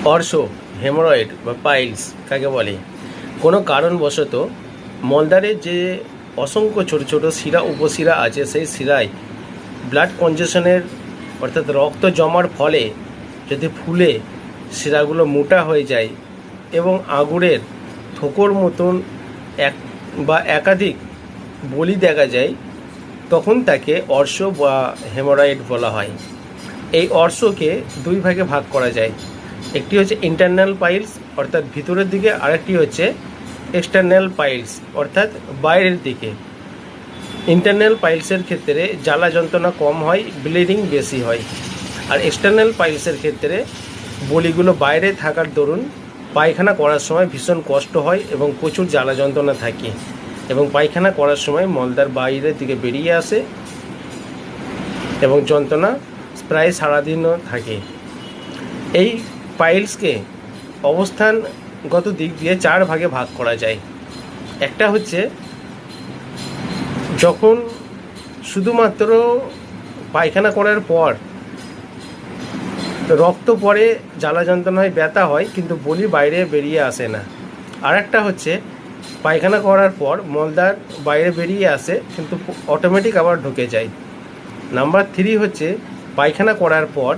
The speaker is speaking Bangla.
অর্শ, হেমোরয়েড বা পাইলস কাকে বলে? কোনো কারণবশত মলদ্বারে যে অসংখ্য ছোট ছোট শিরা উপশিরা আছে, সেই শিরায় ব্লাড কনজেশনের অর্থাৎ রক্ত জমার ফলে যদি ফুলে শিরাগুলো মোটা হয়ে যায় এবং আঙুরের থোকর মতন এক বা একাধিক বলি দেখা যায়, তখন তাকে অর্শ বা হেমোরয়েড বলা হয়। এই অর্শকে দুই ভাগে ভাগ করা যায়। একটি হচ্ছে ইন্টারনাল পাইলস অর্থাৎ ভিতরের দিকে, আরেকটি হচ্ছে এক্সটার্নাল পাইলস অর্থাৎ বাইরের দিকে। ইন্টারনাল পাইলসের ক্ষেত্রে জ্বালা যন্ত্রণা কম হয়, ব্লিডিং বেশি হয়। আর এক্সটার্নাল পাইলসের ক্ষেত্রে বলিগুলো বাইরে থাকার দরুন পায়খানা করার সময় ভীষণ কষ্ট হয় এবং প্রচুর জ্বালা যন্ত্রণা থাকে, এবং পায়খানা করার সময় মলদ্বার বাইরের দিকে বেরিয়ে আসে এবং যন্ত্রণা প্রায় সারাদিনও থাকে। এই পাইলসকে অবস্থানগত দিক দিয়ে চার ভাগে ভাগ করা যায়। একটা হচ্ছে যখন শুধুমাত্র পায়খানা করার পর রক্ত পড়ে, জ্বালা যন্ত্রণায় ব্যথা হয়, কিন্তু বলি বাইরে বেরিয়ে আসে না। আর একটা হচ্ছে পায়খানা করার পর মলদ্বার বাইরে বেরিয়ে আসে কিন্তু অটোমেটিক আবার ঢুকে যায়। নাম্বার 3 হচ্ছে পায়খানা করার পর